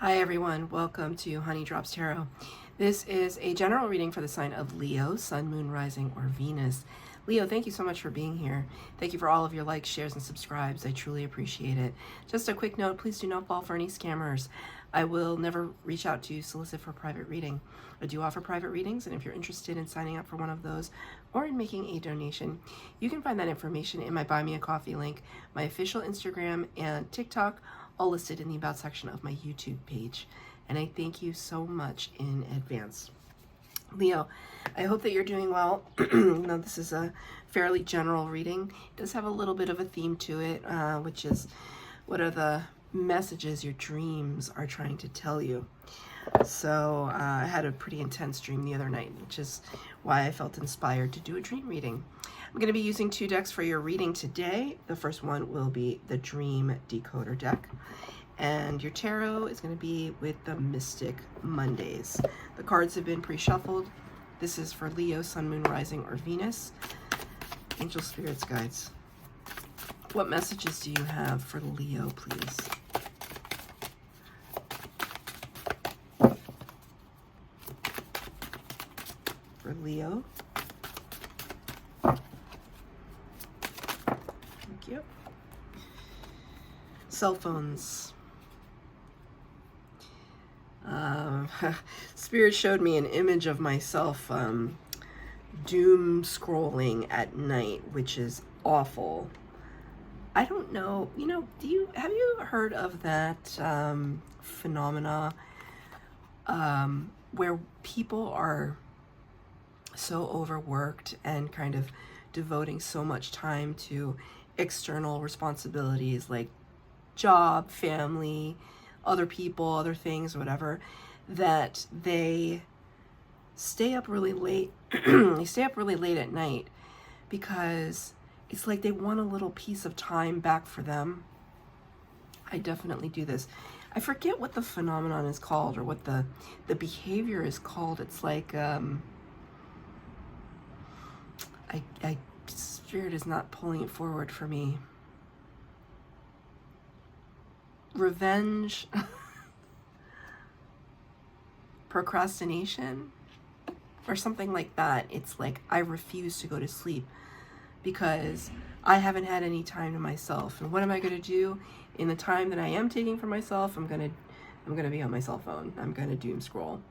Hi everyone, welcome to Honey Drops Tarot. This is a general reading for the sign of Leo, Sun, Moon, Rising, or Venus. Leo, thank you so much for being here. Thank you for all of your likes, shares, and subscribes. I truly appreciate it. Just a quick note, please do not fall for any scammers. I will never reach out to solicit for private reading. I do offer private readings, and if you're interested in signing up for one of those or in making a donation, you can find that information in my Buy Me a Coffee link, my official Instagram and TikTok, all listed in the About section of my YouTube page. And I thank you so much in advance. Leo, I hope that you're doing well. This is a fairly general reading. It does have a little bit of a theme to it, which is what are the messages your dreams are trying to tell you. So I had a pretty intense dream the other night, which is why I felt inspired to do a dream reading. I'm going to be using two decks for your reading today. The first one will be the Dream Decoder deck, and your tarot is going to be with the Mystic Mondays. The cards have been pre-shuffled. This is for Leo, Sun, Moon, Rising, or Venus. Angel, Spirits, Guides, what messages do you have for Leo, please? For Leo. Thank you. Cell phones. Spirit showed me an image of myself doom scrolling at night, which is awful. I don't know, have you heard of that phenomena where people are so overworked and kind of devoting so much time to external responsibilities like job, family, other people, other things, whatever, that they stay up really late. They stay up really late at night because it's like they want a little piece of time back for them. I definitely do this. I forget what the phenomenon is called or what the behavior is called. It's like Spirit is not pulling it forward for me. Revenge, procrastination, or something like that. It's like I refuse to go to sleep because I haven't had any time to myself. And what am I going to do in the time that I am taking for myself? I'm going to be on my cell phone. I'm going to doom scroll.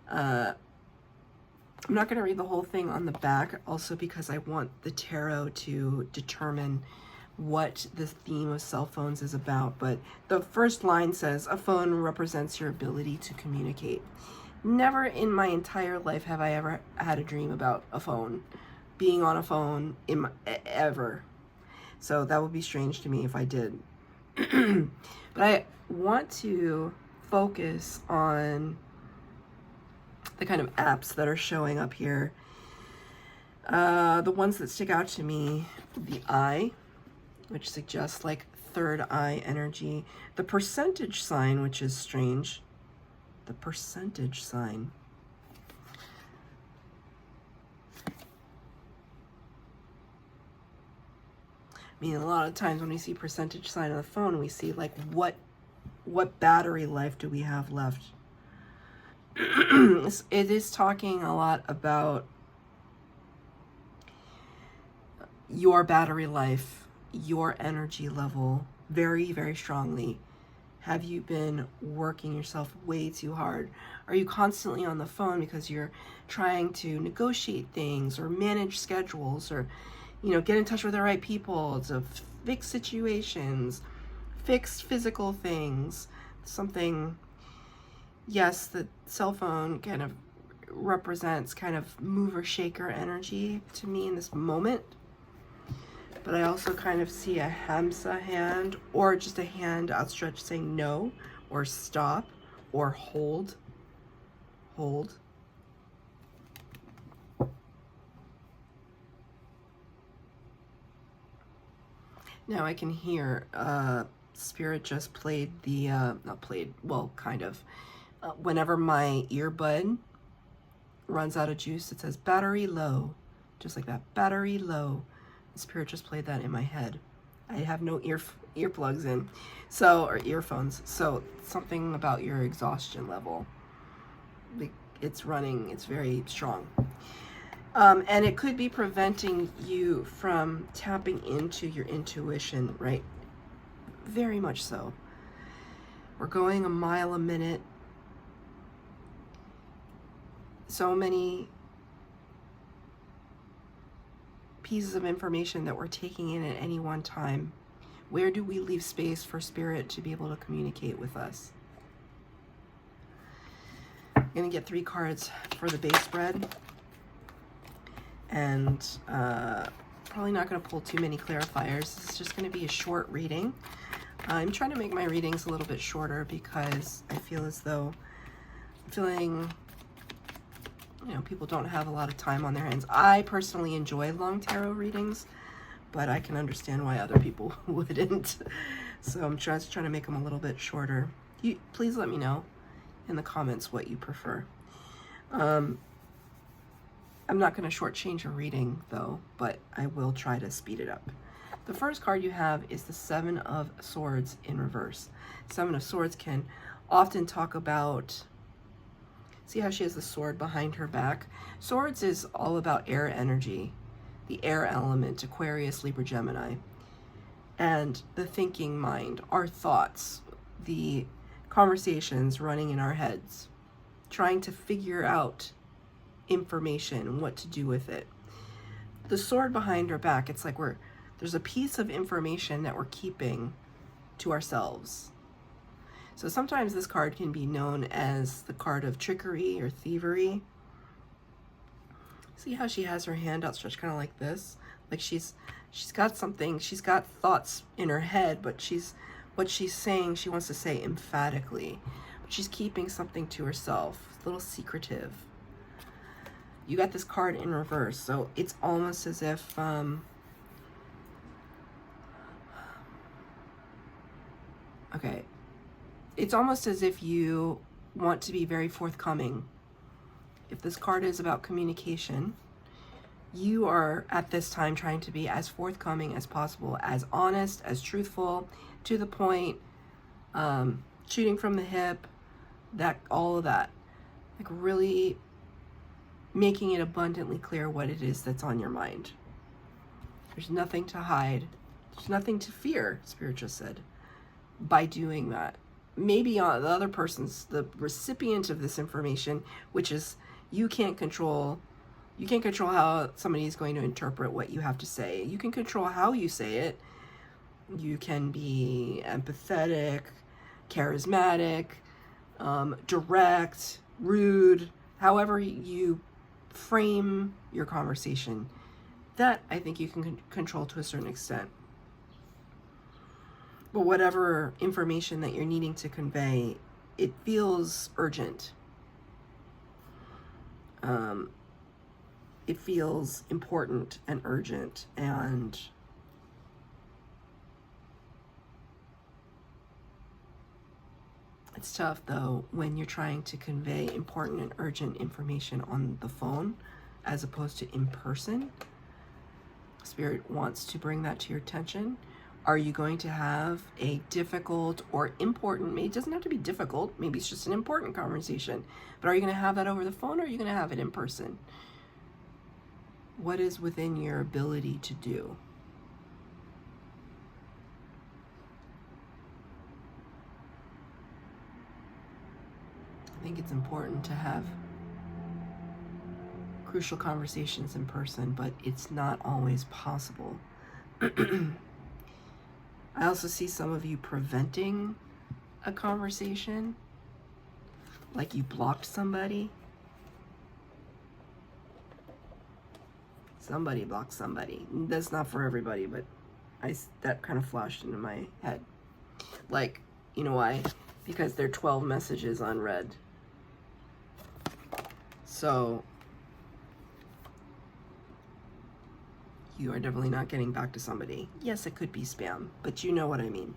I'm not going to read the whole thing on the back, also because I want the tarot to determine what the theme of cell phones is about. But the first line says, a phone represents your ability to communicate. Never in my entire life have I ever had a dream about a phone, being on a phone ever. So that would be strange to me if I did. But I want to focus on the kind of apps that are showing up here. The ones that stick out to me, the eye, which suggests like third eye energy. The percentage sign, which is strange. The percentage sign. I mean, a lot of times when we see percentage sign on the phone, we see like what battery life do we have left? It is talking a lot about your battery life, your energy level, very, very strongly. Have you been working yourself way too hard? Are you constantly on the phone because you're trying to negotiate things or manage schedules or, get in touch with the right people to fix situations, fix physical things, something. Yes, the cell phone kind of represents kind of mover shaker energy to me in this moment. But I also kind of see a Hamsa hand or just a hand outstretched saying no or stop or hold. Hold. Now I can hear Spirit just played the, not played, well, kind of. Whenever my earbud runs out of juice, it says battery low, just like that, battery low. Spirit just played that in my head. I have no earplugs in, so, or earphones. So something about your exhaustion level. It's running, it's very strong. And it could be preventing you from tapping into your intuition, right? Very much so. We're going a mile a minute. So many pieces of information that we're taking in at any one time. Where do we leave space for spirit to be able to communicate with us? I'm going to get 3 cards for the base spread. And probably not going to pull too many clarifiers. This is just going to be a short reading. I'm trying to make my readings a little bit shorter because I feel as though I'm feeling, you know, people don't have a lot of time on their hands. I personally enjoy long tarot readings, but I can understand why other people wouldn't. So I'm just trying to make them a little bit shorter. Please let me know in the comments what you prefer. I'm not going to shortchange a reading though, but I will try to speed it up. The first card you have is the 7 of Swords in reverse. 7 of Swords can often talk about, see how she has the sword behind her back? Swords is all about air energy, the air element, Aquarius, Libra, Gemini, and the thinking mind, our thoughts, the conversations running in our heads, trying to figure out information, what to do with it. The sword behind her back, it's like there's a piece of information that we're keeping to ourselves. So sometimes this card can be known as the card of trickery or thievery. See how she has her hand outstretched kind of like this? Like she's got something, she's got thoughts in her head, but what she's saying, she wants to say emphatically. But she's keeping something to herself, a little secretive. You got this card in reverse, so it's almost as if okay, it's almost as if you want to be very forthcoming. If this card is about communication, you are at this time trying to be as forthcoming as possible, as honest, as truthful, to the point, shooting from the hip, all of that. Like really making it abundantly clear what it is that's on your mind. There's nothing to hide. There's nothing to fear, Spirit just said, by doing that. Maybe the other person's the recipient of this information, which is you can't control how somebody is going to interpret what you have to say. You can control how you say it. You can be empathetic, charismatic, direct, rude, however you frame your conversation. That I think you can control to a certain extent. But whatever information that you're needing to convey, it feels urgent. It feels important and urgent, and it's tough though when you're trying to convey important and urgent information on the phone as opposed to in person. Spirit wants to bring that to your attention. Are you going to have a difficult or important, maybe it doesn't have to be difficult, maybe it's just an important conversation, but are you going to have that over the phone or are you going to have it in person? What is within your ability to do? I think it's important to have crucial conversations in person, but it's not always possible. I also see some of you preventing a conversation, like you blocked somebody. Somebody blocked somebody. That's not for everybody, but that kind of flashed into my head. Like, you know why? Because there are 12 messages unread. So you are definitely not getting back to somebody. Yes, it could be spam, but you know what I mean.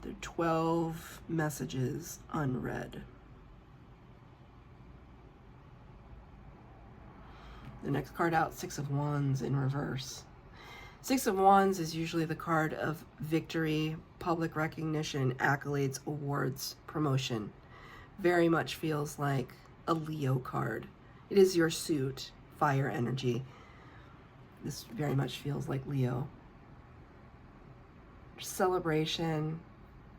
There are 12 messages unread. The next card out, 6 of Wands in reverse. Six of Wands is usually the card of victory, public recognition, accolades, awards, promotion. Very much feels like a Leo card. It is your suit, fire energy. This very much feels like Leo. Celebration,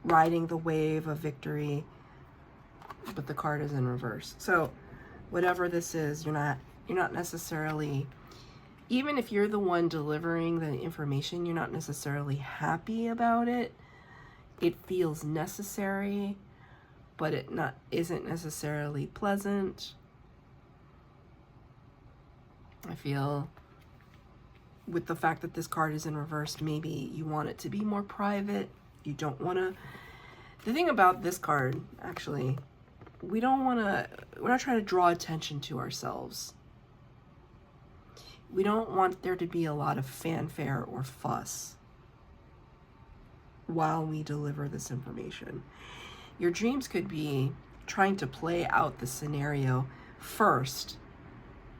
riding the wave of victory, but the card is in reverse. So whatever this is, you're not necessarily, even if you're the one delivering the information, you're not necessarily happy about it. It feels necessary, but it isn't necessarily pleasant. I feel with the fact that this card is in reverse, maybe you want it to be more private. You don't want to. The thing about this card, actually, we're not trying to draw attention to ourselves. We don't want there to be a lot of fanfare or fuss while we deliver this information. Your dreams could be trying to play out the scenario first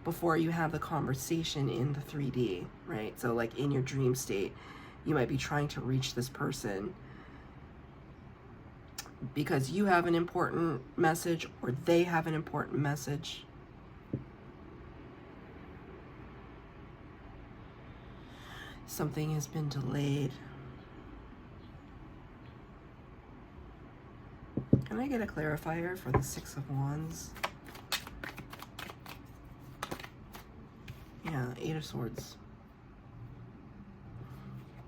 before you have the conversation in the 3D, right? So like in your dream state, you might be trying to reach this person because you have an important message or they have an important message. Something has been delayed. Can I get a clarifier for the Six of Wands? Yeah, Eight of Swords.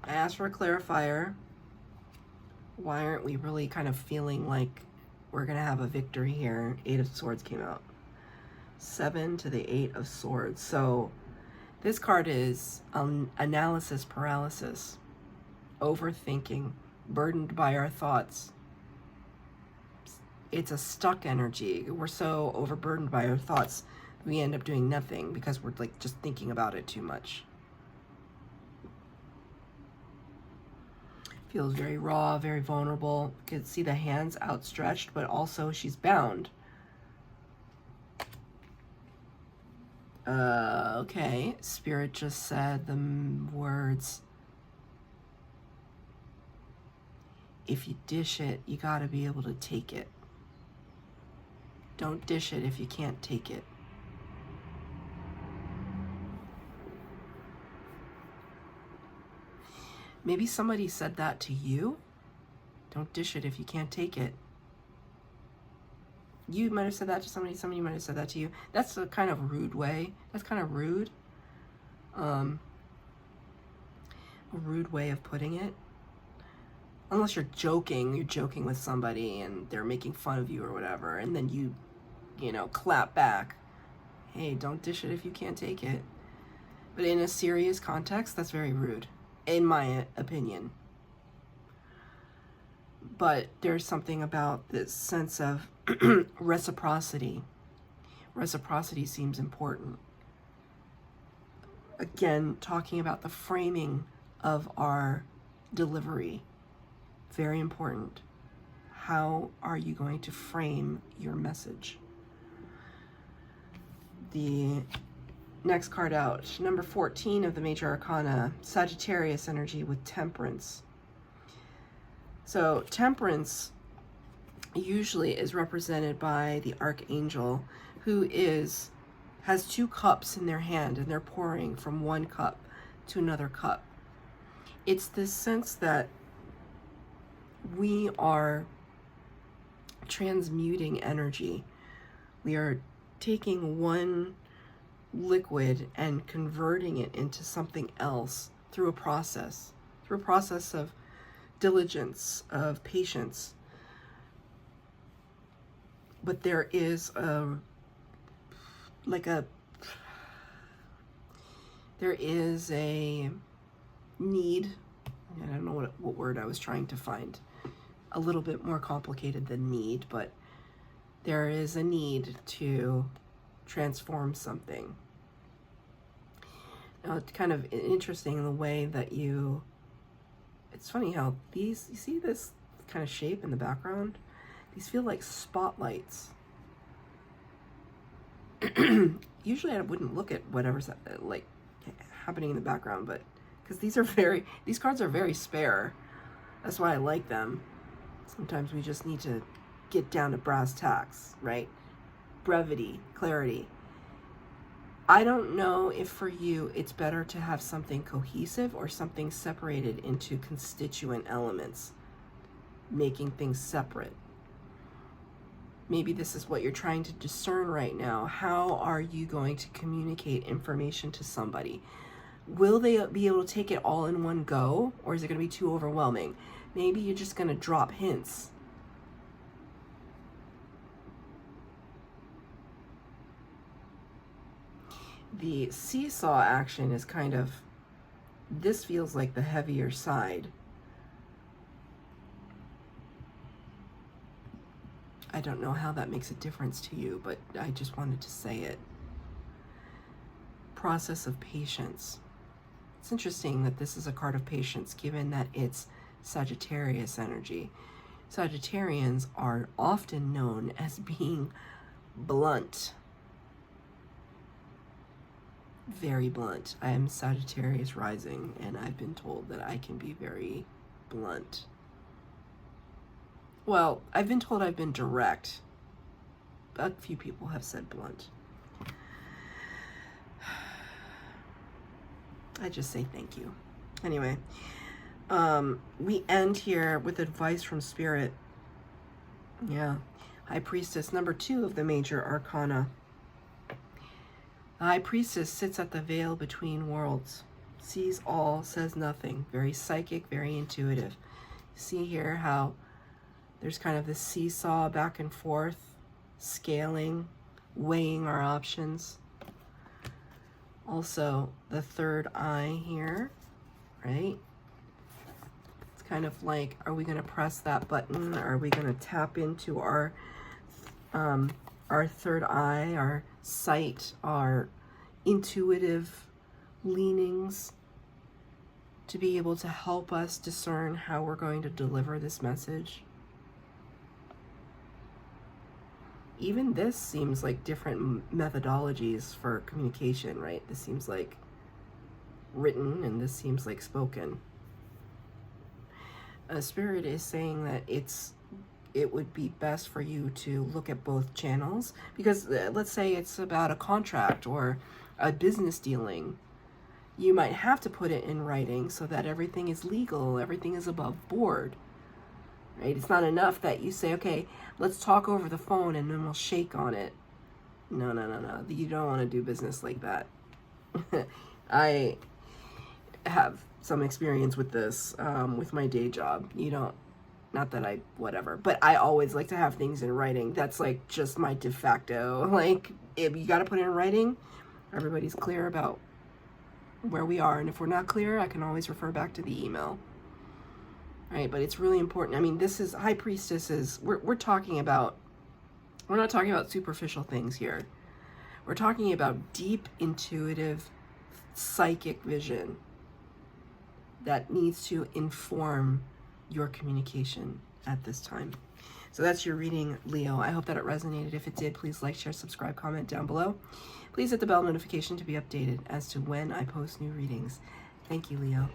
I asked for a clarifier. Why aren't we really kind of feeling like we're going to have a victory here? Eight of Swords came out. 7 to the 8 of Swords. So this card is analysis paralysis, overthinking, burdened by our thoughts. It's a stuck energy. We're so overburdened by our thoughts, we end up doing nothing because we're like just thinking about it too much. Feels very raw, very vulnerable. You can see the hands outstretched, but also she's bound. Okay, Spirit just said the words, if you dish it, you gotta be able to take it. Don't dish it if you can't take it. Maybe somebody said that to you. Don't dish it if you can't take it. You might have said that to somebody might have said that to you. That's a kind of rude way. That's kind of rude. A rude way of putting it. Unless you're joking with somebody and they're making fun of you or whatever, and then you clap back. Hey, don't dish it if you can't take it. But in a serious context, that's very rude, in my opinion. But there's something about this sense of reciprocity. Reciprocity seems important. Again, talking about the framing of our delivery. Very important. How are you going to frame your message? The next card out, number 14 of the Major Arcana, Sagittarius energy with Temperance. So Temperance usually is represented by the Archangel, who has 2 cups in their hand and they're pouring from one cup to another cup. It's this sense that we are transmuting energy. We are taking one liquid and converting it into something else through a process of diligence, of patience. But there is a need, and I don't know what word I was trying to find, a little bit more complicated than need, but there is a need to transform something. Now, it's kind of interesting the way that it's funny how you see this kind of shape in the background? These feel like spotlights. Usually I wouldn't look at whatever's like happening in the background, but because these cards are very spare. That's why I like them. Sometimes we just need to get down to brass tacks, right? Brevity, clarity. I don't know if for you it's better to have something cohesive or something separated into constituent elements, making things separate. Maybe this is what you're trying to discern right now. How are you going to communicate information to somebody? Will they be able to take it all in one go, or is it going to be too overwhelming? Maybe you're just going to drop hints. The seesaw action is kind of, this feels like the heavier side. I don't know how that makes a difference to you, but I just wanted to say it. Process of patience. It's interesting that this is a card of patience, given that it's Sagittarius energy. Sagittarians are often known as being blunt. Very blunt. I am Sagittarius rising, and I've been told that I can be very blunt. Well, I've been told I've been direct. A few people have said blunt. I just say thank you. Anyway, we end here with advice from Spirit. Yeah. High Priestess, number 2 of the major arcana. The High Priestess sits at the veil between worlds, sees all, says nothing. Very psychic, very intuitive. See here how there's kind of this seesaw back and forth, scaling, weighing our options. Also, the third eye here, right? It's kind of like, are we going to press that button? Are we going to tap into our third eye, our sight, our intuitive leanings to be able to help us discern how we're going to deliver this message? Even this seems like different methodologies for communication, right? This seems like written and this seems like spoken. Spirit is saying that it would be best for you to look at both channels, because let's say it's about a contract or a business dealing. You might have to put it in writing so that everything is legal, everything is above board. Right? It's not enough that you say, okay, let's talk over the phone and then we'll shake on it. No. You don't want to do business like that. I have some experience with this with my day job. Not that I, whatever, but I always like to have things in writing. That's like just my de facto. Like, if you got to put it in writing, everybody's clear about where we are. And if we're not clear, I can always refer back to the email. Right, but it's really important. I mean, this is High Priestesses. We're talking about, we're not talking about superficial things here. We're talking about deep, intuitive, psychic vision that needs to inform your communication at this time. So that's your reading, Leo. I hope that it resonated. If it did, please like, share, subscribe, comment down below. Please hit the bell notification to be updated as to when I post new readings. Thank you, Leo.